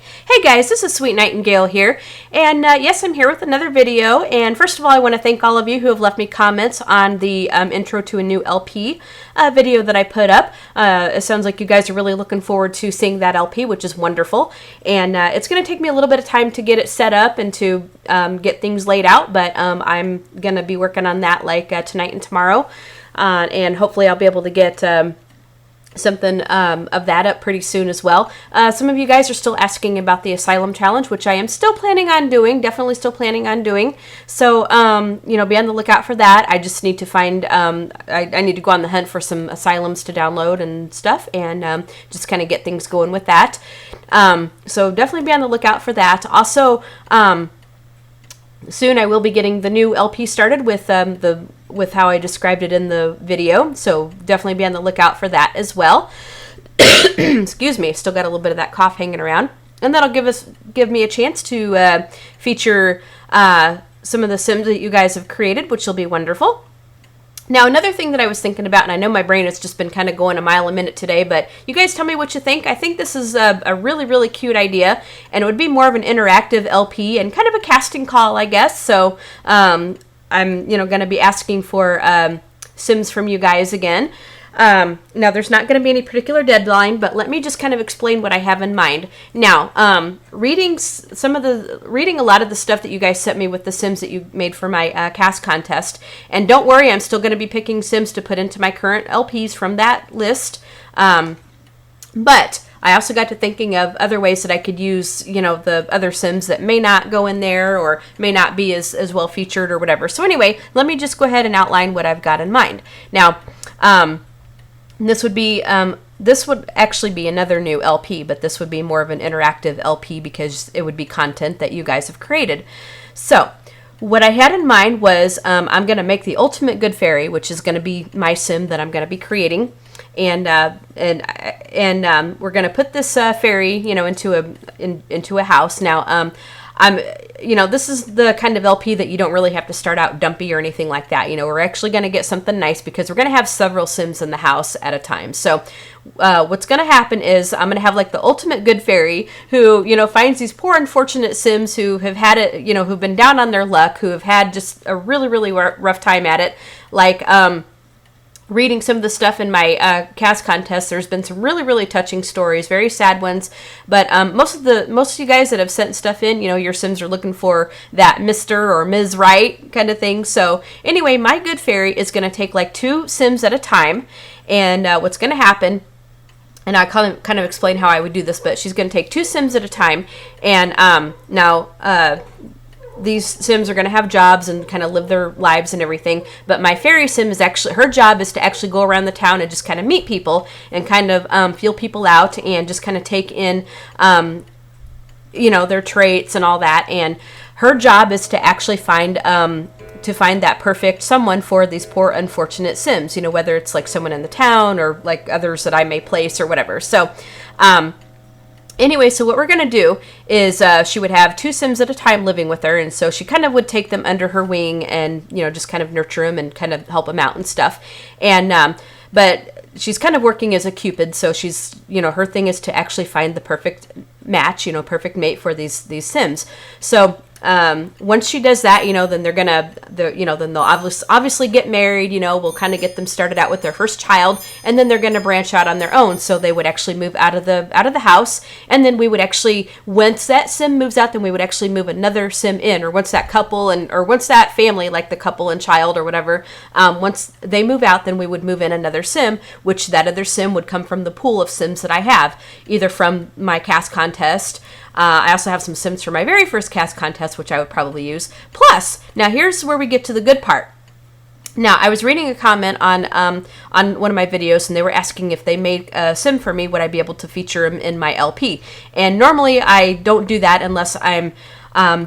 Hey guys, this is Sweet Nightingale here, and yes, I'm here with another video. And first of all, I want to thank all of you who have left me comments on the intro to a new LP video that I put up. It sounds like you guys are really looking forward to seeing that LP, which is wonderful. And it's going to take me a little bit of time to get it set up and to get things laid out, but I'm going to be working on that like tonight and tomorrow, and hopefully I'll be able to get something of that up pretty soon as well. Some of you guys are still asking about the Asylum Challenge, which I am still planning on doing, definitely still planning on doing. So, you know, be on the lookout for that. I just need to find, I need to go on the hunt for some asylums to download and stuff, and just kind of get things going with that. So definitely be on the lookout for that. Also, soon I will be getting the new LP started with how I described it in the video, so definitely be on the lookout for that as well. Excuse me, still got a little bit of that cough hanging around, and that'll give me a chance to feature some of the Sims that you guys have created, which will be wonderful. Now, another thing that I was thinking about, and I know my brain has just been kind of going a mile a minute today, but you guys tell me what you think. I think this is a really, really cute idea, and it would be more of an interactive LP and kind of a casting call, I guess. So I'm, going to be asking for Sims from you guys again. Now, there's not going to be any particular deadline, but let me just kind of explain what I have in mind. Now, reading a lot of the stuff that you guys sent me with the Sims that you made for my cast contest, and don't worry, I'm still going to be picking Sims to put into my current LPs from that list, but I also got to thinking of other ways that I could use, the other Sims that may not go in there or may not be as well featured or whatever. So anyway, let me just go ahead and outline what I've got in mind. Now, this would actually be another new LP, but this would be more of an interactive LP because it would be content that you guys have created. So what I had in mind was I'm going to make the ultimate good fairy, which is going to be my Sim that I'm going to be creating. And we're going to put this fairy, into a house. Now, this is the kind of LP that you don't really have to start out dumpy or anything like that. We're actually going to get something nice because we're going to have several Sims in the house at a time. So what's going to happen is I'm going to have like the ultimate good fairy who, finds these poor unfortunate Sims who have had it, who've been down on their luck, who have had just a really, really rough time at it. Like, reading some of the stuff in my cast contest, there's been some really, really touching stories, very sad ones. But most of you guys that have sent stuff in, your Sims are looking for that Mr. or Ms. Right kind of thing. So anyway, my good fairy is going to take like 2 Sims at a time, and what's going to happen, and I'll kind of explain how I would do this, but she's going to take 2 Sims at a time, and now these Sims are going to have jobs and kind of live their lives and everything. But my fairy Sim is actually, her job is to actually go around the town and just kind of meet people and kind of feel people out and just kind of take in, their traits and all that. And her job is to actually find that perfect someone for these poor unfortunate Sims, whether it's like someone in the town or like others that I may place or whatever. So, anyway, so what we're going to do is she would have 2 Sims at a time living with her, and so she kind of would take them under her wing and, just kind of nurture them and kind of help them out and stuff. And but she's kind of working as a Cupid, so she's, her thing is to actually find the perfect match, perfect mate for these Sims. So once she does that, then then they'll obviously get married, we'll kind of get them started out with their first child, and then they're going to branch out on their own. So they would actually move out of the house, and then we would actually, once that Sim moves out, then we would actually move another Sim in, or once that couple or once that family, like the couple and child or whatever, once they move out, then we would move in another Sim, which that other Sim would come from the pool of Sims that I have, either from my cast contest. I also have some Sims for my very first cast contest, which I would probably use. Plus, now here's where we get to the good part. Now, I was reading a comment on one of my videos, and they were asking if they made a Sim for me, would I be able to feature him in my LP? And normally I don't do that unless I'm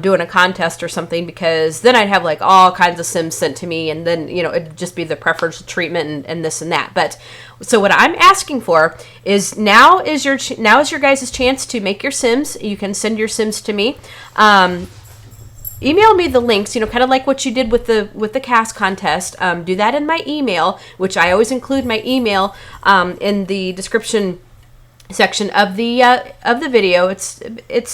doing a contest or something, because then I'd have like all kinds of Sims sent to me, and then it'd just be the preferential treatment and this and that. But so what I'm asking for is now is your guys' chance to make your Sims. You can send your Sims to me. Email me the links, kind of like what you did with the cast contest. Do that in my email, which I always include my email in the description section of the video. It's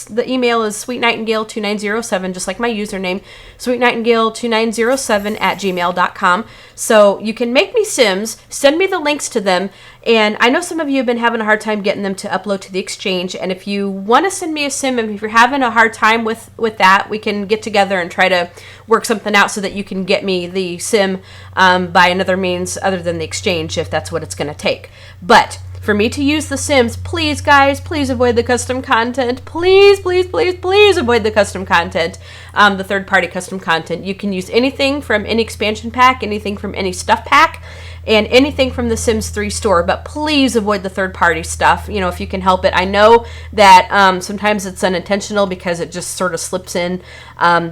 the email is sweetnightingale2907, just like my username, sweetnightingale2907 @gmail.com. So you can make me Sims, send me the links to them, and I know some of you have been having a hard time getting them to upload to the exchange, and if you want to send me a Sim, and if you're having a hard time with that, we can get together and try to work something out so that you can get me the Sim by another means other than the exchange, if that's what it's going to take. But for me to use the Sims, please, guys, please avoid the custom content. Please, please, please, please avoid the custom content, the third-party custom content. You can use anything from any expansion pack, anything from any stuff pack, and anything from the Sims 3 store, but please avoid the third-party stuff, you know, if you can help it. I know that sometimes it's unintentional because it just sort of slips in,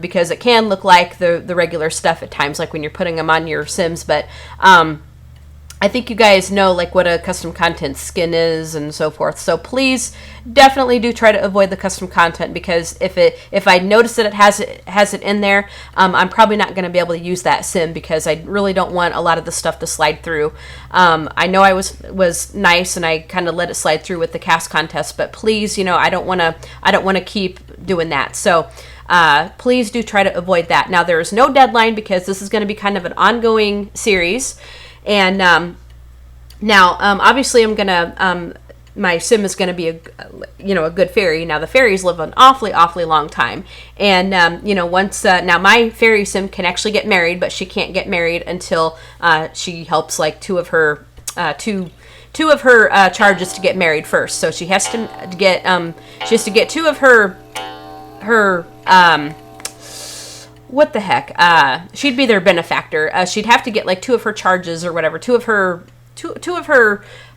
because it can look like the regular stuff at times, like when you're putting them on your Sims, but I think you guys know like what a custom content skin is and so forth. So please definitely do try to avoid the custom content, because if I notice that it has it in there, I'm probably not going to be able to use that Sim, because I really don't want a lot of the stuff to slide through. I know I was nice and I kind of let it slide through with the cast contest, but please, you know, I don't want to keep doing that. So please do try to avoid that. Now, there is no deadline, because this is going to be kind of an ongoing series. And now, obviously, I'm gonna my Sim is gonna be a good fairy. Now, the fairies live an awfully long time, and once now my fairy Sim can actually get married, but she can't get married until she helps like two of her charges to get married first. So she has to get two of her what the heck? She'd be their benefactor. She'd have to get like two of her charges or whatever, two of her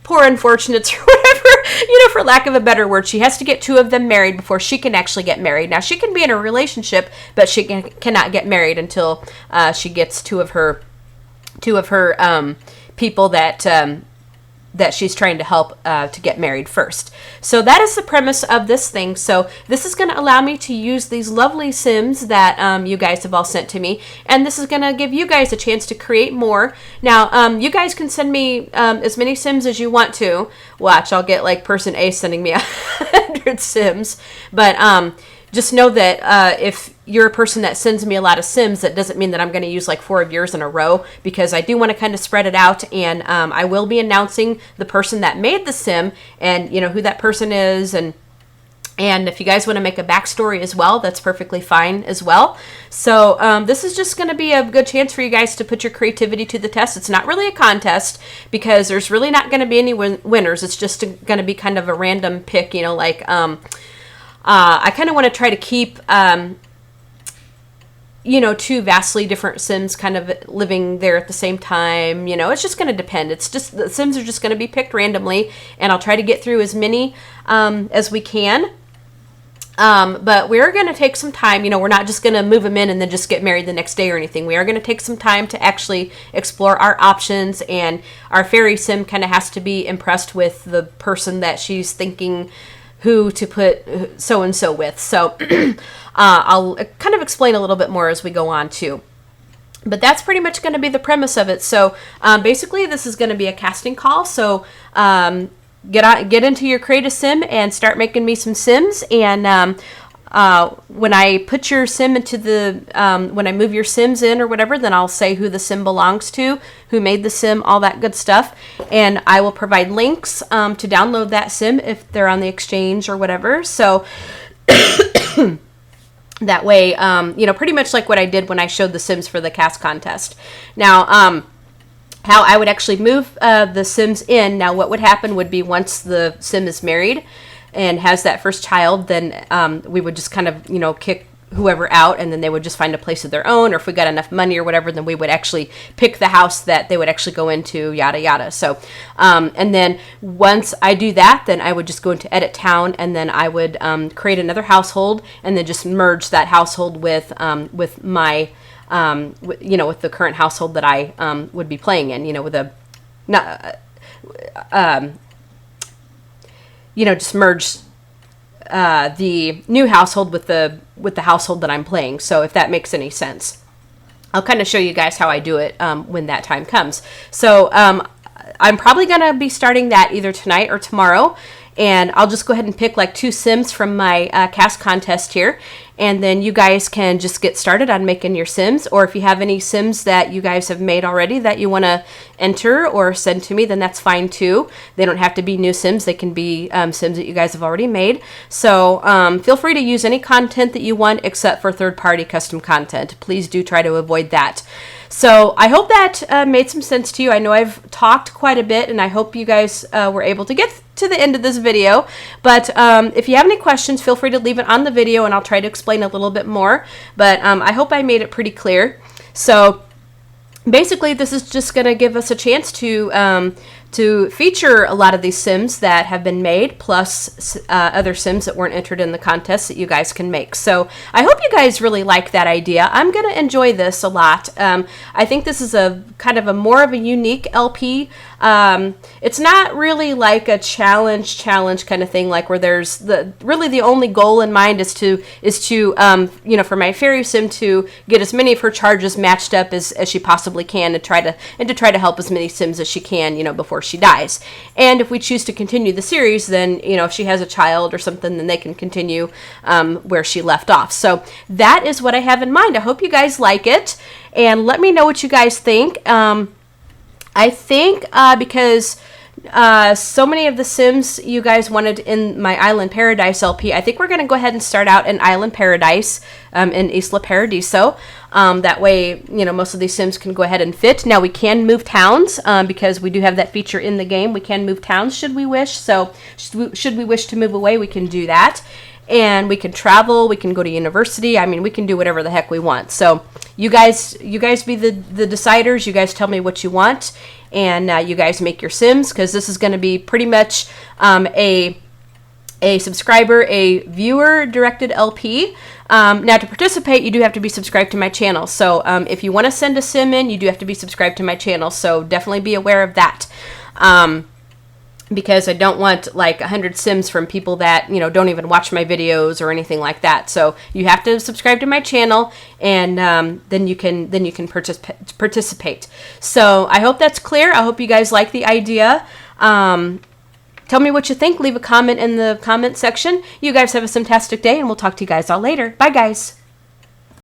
poor unfortunates or whatever, for lack of a better word. She has to get two of them married before she can actually get married. Now, she can be in a relationship, but she cannot get married until she gets two of her people that she's trying to help to get married first. So that is the premise of this thing. So this is going to allow me to use these lovely Sims that you guys have all sent to me, and this is going to give you guys a chance to create more. Now, you guys can send me as many Sims as you want to. Watch, I'll get like person A sending me 100 Sims, but just know that if you're a person that sends me a lot of Sims, that doesn't mean that I'm going to use like 4 of yours in a row, because I do want to kind of spread it out, and I will be announcing the person that made the Sim, and who that person is, and if you guys want to make a backstory as well, that's perfectly fine as well. So this is just going to be a good chance for you guys to put your creativity to the test. It's not really a contest, because there's really not going to be any winners. It's just going to be kind of a random pick, I kind of want to try to keep, two vastly different Sims kind of living there at the same time. It's just going to depend. It's just, the Sims are just going to be picked randomly, and I'll try to get through as many as we can. But we're going to take some time. We're not just going to move them in and then just get married the next day or anything. We are going to take some time to actually explore our options, and our fairy Sim kind of has to be impressed with the person that she's thinking who to put so-and-so with. So I'll kind of explain a little bit more as we go on too. But that's pretty much going to be the premise of it. So basically this is going to be a casting call. So get into your Create a Sim and start making me some Sims. And when I put your Sim into when I move your Sims in or whatever, then I'll say who the Sim belongs to, who made the Sim, all that good stuff. And I will provide links to download that Sim if they're on the exchange or whatever. So that way, pretty much like what I did when I showed the Sims for the cast contest. Now, how I would actually move the Sims in. Now, what would happen would be once the Sim is married and has that first child, then we would just kind of, kick whoever out, and then they would just find a place of their own, or if we got enough money or whatever, then we would actually pick the house that they would actually go into, yada yada. So and then once I do that, then I would just go into Edit Town, and then I would create another household, and then just merge that household with my with the current household that I would be playing in, with a just merge the new household with the household that I'm playing. So if that makes any sense, I'll kind of show you guys how I do it when that time comes. So I'm probably going to be starting that either tonight or tomorrow. And I'll just go ahead and pick like 2 Sims from my cast contest here. And then you guys can just get started on making your Sims. Or if you have any Sims that you guys have made already that you want to enter or send to me, then that's fine too. They don't have to be new Sims. They can be Sims that you guys have already made. So feel free to use any content that you want except for third-party custom content. Please do try to avoid that. So I hope that made some sense to you. I know I've talked quite a bit, and I hope you guys were able to get to the end of this video. But if you have any questions, feel free to leave it on the video, and I'll try to explain a little bit more. But I hope I made it pretty clear. So basically, this is just going to give us a chance to feature a lot of these Sims that have been made, plus other Sims that weren't entered in the contest that you guys can make. So I hope you guys really like that idea. I'm going to enjoy this a lot. I think this is a kind of a more of a unique LP. It's not really like a challenge kind of thing, like where there's really the only goal in mind is to you know, for my fairy Sim to get as many of her charges matched up as she possibly can, and try to help as many Sims as she can, you know, before she dies. And if we choose to continue the series, then, you know, if she has a child or something, then they can continue where she left off. So that is what I have in mind. I hope you guys like it, and let me know what you guys think. I think because so many of the Sims you guys wanted in my Island Paradise LP, I think we're going to go ahead and start out in Island Paradise in Isla Paradiso. That way, you know, most of these Sims can go ahead and fit. Now, we can move towns because we do have that feature in the game. We can move towns should we wish. So should we wish to move away, we can do that. And we can travel, we can go to university. I mean, we can do whatever the heck we want. So you guys be the deciders. You guys tell me what you want, and you guys make your Sims, because this is going to be pretty much a subscriber, a viewer directed LP. Now, to participate, you do have to be subscribed to my channel. So if you want to send a Sim in, you do have to be subscribed to my channel. So definitely be aware of that. Because I don't want like 100 Sims from people that, you know, don't even watch my videos or anything like that. So you have to subscribe to my channel, and then you can participate. So I hope that's clear. I hope you guys like the idea. Tell me what you think. Leave a comment in the comment section. You guys have a fantastic day, and we'll talk to you guys all later. Bye, guys.